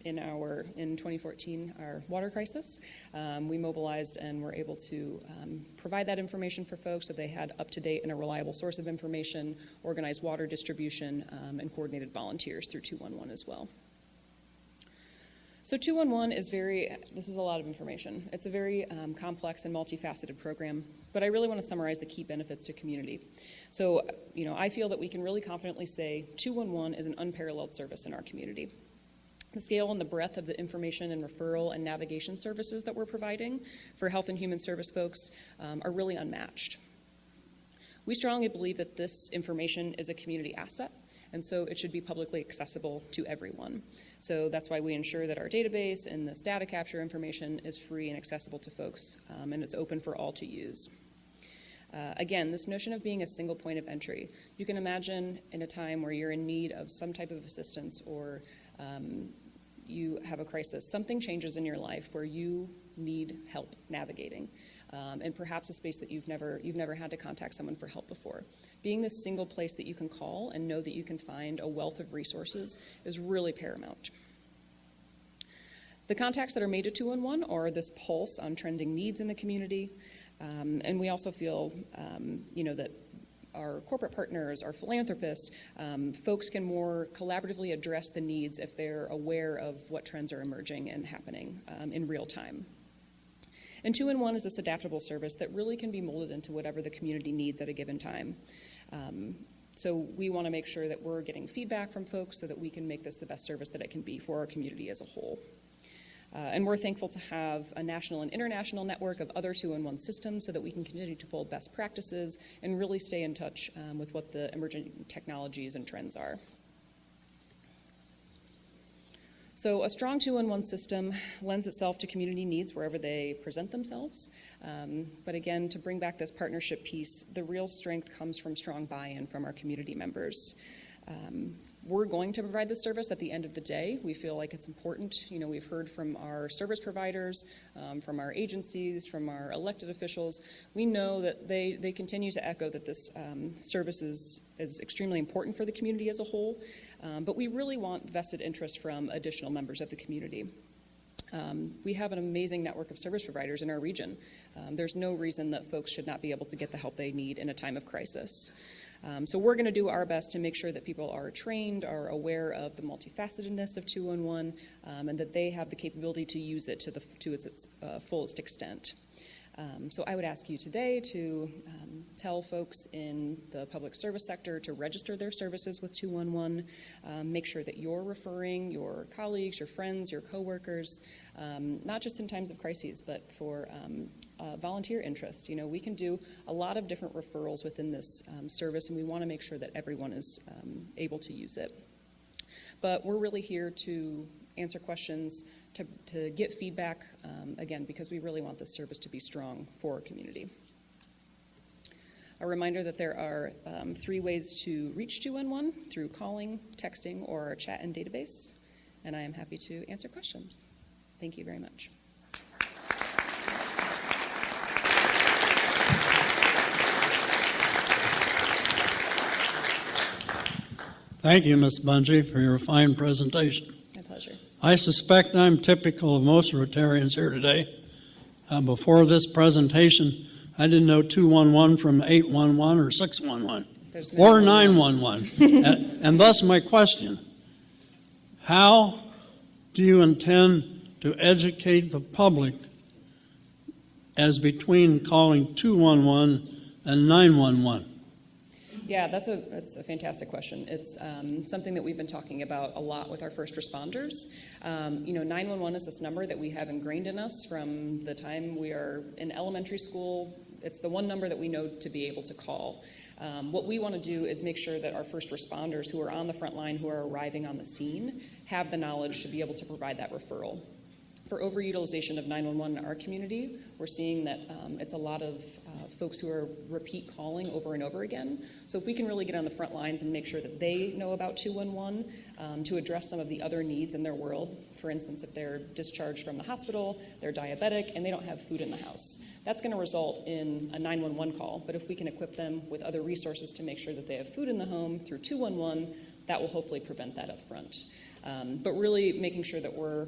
in 2014, our water crisis. We mobilized and were able to provide that information for folks so they had up-to-date and a reliable source of information, organized water distribution, and coordinated volunteers through 211 as well. So 211 this is a lot of information. It's a very complex and multifaceted program, but I really want to summarize the key benefits to community. So, I feel that we can really confidently say 211 is an unparalleled service in our community. The scale and the breadth of the information and referral and navigation services that we're providing for health and human service folks are really unmatched. We strongly believe that this information is a community asset, and so it should be publicly accessible to everyone. So that's why we ensure that our database and this data capture information is free and accessible to folks, and it's open for all to use. Again, this notion of being a single point of entry, you can imagine in a time where you're in need of some type of assistance or you have a crisis, something changes in your life where you need help navigating, and perhaps a space that you've never had to contact someone for help before. Being this single place that you can call and know that you can find a wealth of resources is really paramount. The contacts that are made to 211 are this pulse on trending needs in the community, and we also feel, that our corporate partners, our philanthropists, folks can more collaboratively address the needs if they're aware of what trends are emerging and happening in real time. And 211 is this adaptable service that really can be molded into whatever the community needs at a given time. So we want to make sure that we're getting feedback from folks so that we can make this the best service that it can be for our community as a whole. And we're thankful to have a national and international network of other 211 systems so that we can continue to pull best practices and really stay in touch with what the emerging technologies and trends are. So a strong 211 system lends itself to community needs wherever they present themselves. But again, to bring back this partnership piece, the real strength comes from strong buy-in from our community members. We're going to provide this service at the end of the day. We feel like it's important. You know, we've heard from our service providers, from our agencies, from our elected officials. We know that they continue to echo that this service is extremely important for the community as a whole, but we really want vested interest from additional members of the community. We have an amazing network of service providers in our region. There's no reason that folks should not be able to get the help they need in a time of crisis. So we're going to do our best to make sure that people are trained, are aware of the multifacetedness of 211, and that they have the capability to use it to its fullest extent. So I would ask you today to tell folks in the public service sector to register their services with 211. Make sure that you're referring your colleagues, your friends, your coworkers, not just in times of crises, but for volunteer interest. You know, we can do a lot of different referrals within this service, and we want to make sure that everyone is able to use it. But we're really here to answer questions, to get feedback, again, because we really want this service to be strong for our community. A reminder that there are 3 ways to reach 211, through calling, texting, or our chat and database, and I am happy to answer questions. Thank you very much. Thank you, Ms. Bunge, for your fine presentation. My pleasure. I suspect I'm typical of most Rotarians here today. Before this presentation, I didn't know 211 from 811 or 611 or 911. And thus my question, how do you intend to educate the public as between calling 211 and 911? Yeah, that's a fantastic question. It's something that we've been talking about a lot with our first responders. 911 is this number that we have ingrained in us from the time we are in elementary school. It's the one number that we know to be able to call. What we want to do is make sure that our first responders who are on the front line, who are arriving on the scene, have the knowledge to be able to provide that referral. For overutilization of 911 in our community, we're seeing that it's a lot of folks who are repeat calling over and over again. So if we can really get on the front lines and make sure that they know about 211 to address some of the other needs in their world, for instance, if they're discharged from the hospital, they're diabetic, and they don't have food in the house, that's going to result in a 911 call. But if we can equip them with other resources to make sure that they have food in the home through 211, that will hopefully prevent that up front. But really making sure that we're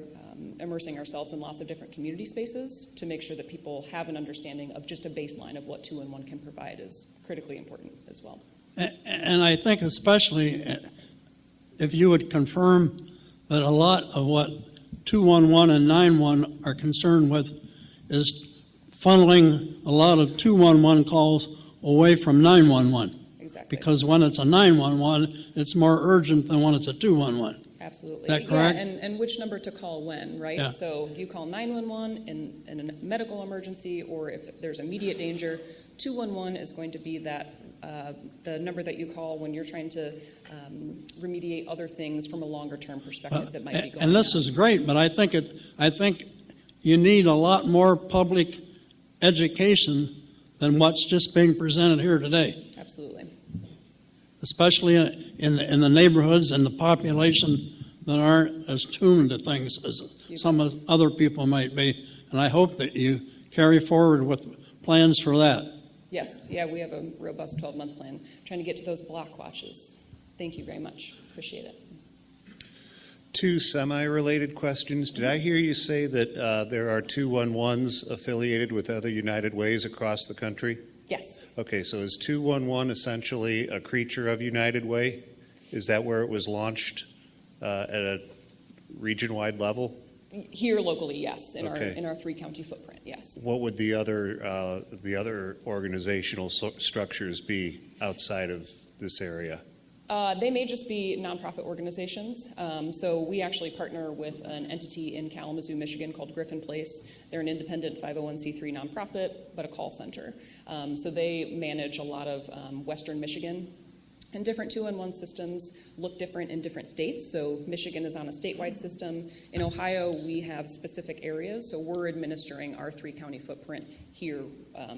immersing ourselves in lots of different community spaces to make sure that people have an understanding of just a baseline of what 211 can provide is critically important as well. And I think especially if you would confirm that a lot of what 211 and 911 are concerned with is funneling a lot of 211 calls away from 911. Exactly. Because when it's a 911, it's more urgent than when it's a 211. Absolutely. Is that correct? Yeah, and which number to call when, right? Yeah. So you call 911 in a medical emergency, or if there's immediate danger, 211 is going to be that the number that you call when you're trying to remediate other things from a longer term perspective that might be going on. And this is great, but I think you need a lot more public education than what's just being presented here today. Absolutely. Especially in the neighborhoods and the population that aren't as tuned to things as some of other people might be. And I hope that you carry forward with plans for that. Yes, yeah, we have a robust 12-month plan, trying to get to those block watches. Thank you very much. Appreciate it. 2 semi-related questions. Did I hear you say that there are 211s affiliated with other United Ways across the country? Yes. Okay, so is 211 essentially a creature of United Way? Is that where it was launched at a region-wide level? Here locally, yes, in Okay. our 3-county footprint, yes. What would the other organizational structures be outside of this area? They may just be nonprofit organizations. So we actually partner with an entity in Kalamazoo, Michigan called Griffin Place. They're an independent 501c3 nonprofit, but a call center. So they manage a lot of Western Michigan. And different 211 systems look different in different states. So Michigan is on a statewide system. In Ohio, we have specific areas. So we're administering our 3-county footprint here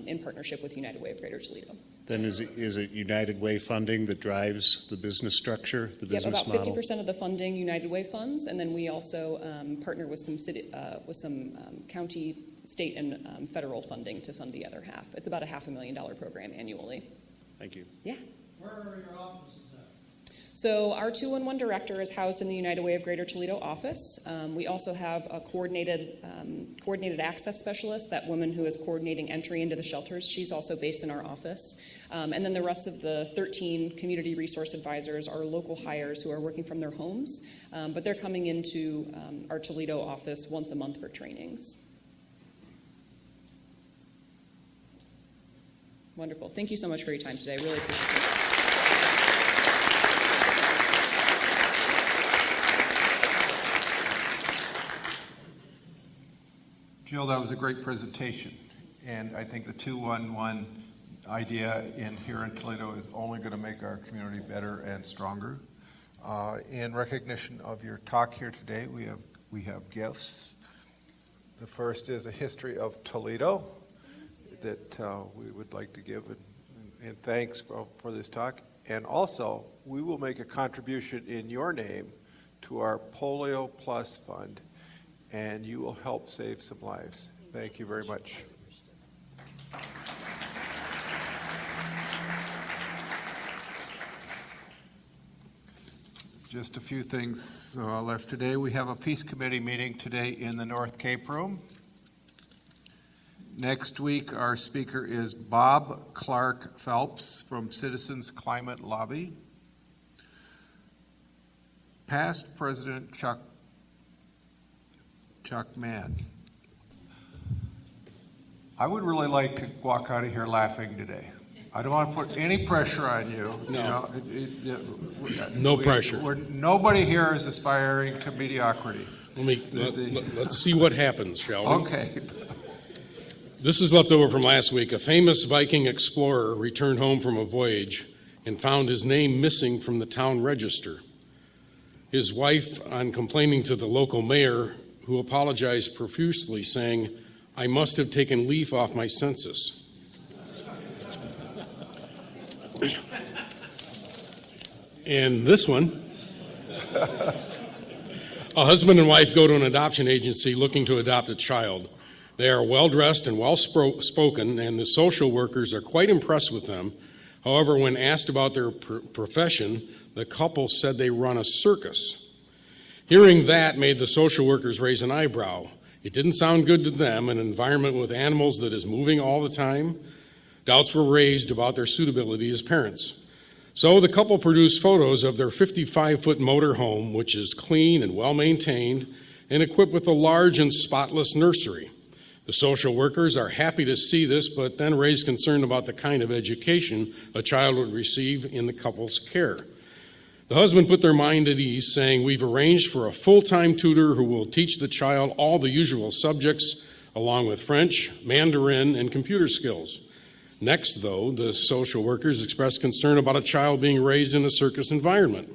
in partnership with United Way of Greater Toledo. Then is it United Way funding that drives the business structure, the business about model? 50% of the funding United Way funds, and then we also partner with some county, state, and federal funding to fund the other half. It's about a $500,000 program annually. Thank you. Yeah. Where are your offices at? So our 211 director is housed in the United Way of Greater Toledo office. We also have a coordinated access specialist, that woman who is coordinating entry into the shelters. She's also based in our office. And then the rest of the 13 community resource advisors are local hires who are working from their homes, but they're coming into our Toledo office once a month for trainings. Wonderful. Thank you so much for your time today. I really appreciate it. Jill, that was a great presentation, and I think the 211 idea here in Toledo is only going to make our community better and stronger. In recognition of your talk here today, we have gifts. The first is a history of Toledo that we would like to give, and thanks for this talk. And also, we will make a contribution in your name to our Polio Plus Fund, and you will help save some lives. Thank you very much. Just a few things left today. We have a Peace Committee meeting today in the North Cape Room. Next week, our speaker is Bob Clark Phelps from Citizens Climate Lobby. Past President Chuck Mann. I would really like to walk out of here laughing today. I don't want to put any pressure on you. No. No pressure. Nobody here is aspiring to mediocrity. Let's see what happens, shall we? Okay. This is left over from last week. A famous Viking explorer returned home from a voyage and found his name missing from the town register. His wife, on complaining to the local mayor, who apologized profusely, saying, "I must have taken leaf off my census." And this one, a husband and wife go to an adoption agency looking to adopt a child. They are well-dressed and well-spoken, and the social workers are quite impressed with them. However, when asked about their profession, the couple said they run a circus. Hearing that made the social workers raise an eyebrow. It didn't sound good to them, an environment with animals that is moving all the time. Doubts were raised about their suitability as parents. So the couple produced photos of their 55-foot motor home, which is clean and well-maintained and equipped with a large and spotless nursery. The social workers are happy to see this, but then raise concern about the kind of education a child would receive in the couple's care. The husband put their mind at ease, saying, "We've arranged for a full-time tutor who will teach the child all the usual subjects, along with French, Mandarin, and computer skills." Next, though, the social workers expressed concern about a child being raised in a circus environment.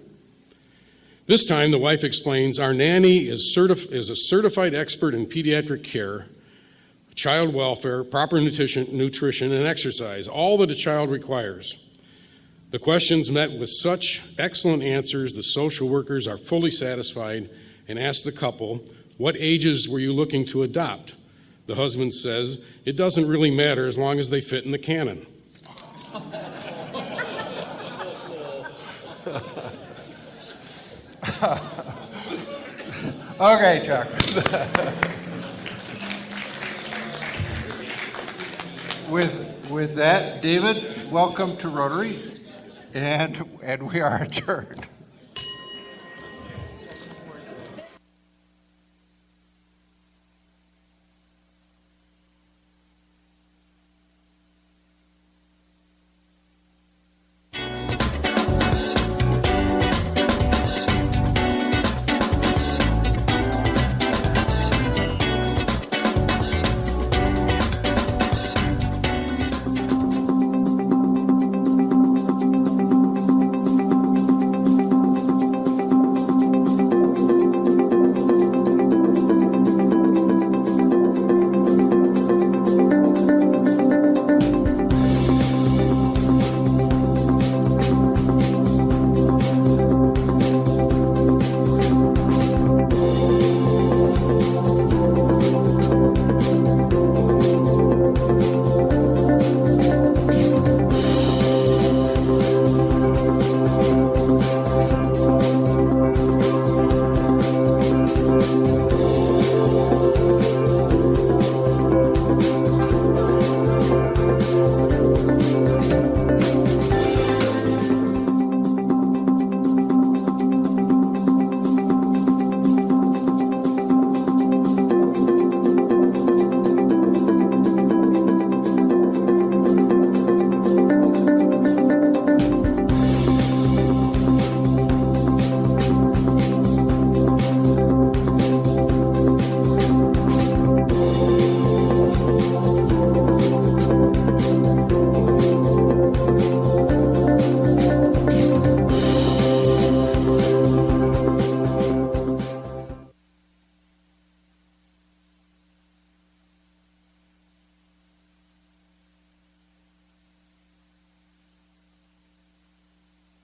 This time, the wife explains, "Our nanny is a certified expert in pediatric care, child welfare, proper nutrition, and exercise, all that a child requires." The questions met with such excellent answers, the social workers are fully satisfied and ask the couple, "What ages were you looking to adopt?" The husband says, "It doesn't really matter as long as they fit in the canon." Okay, Chuck. With that, David, welcome to Rotary, and we are adjourned.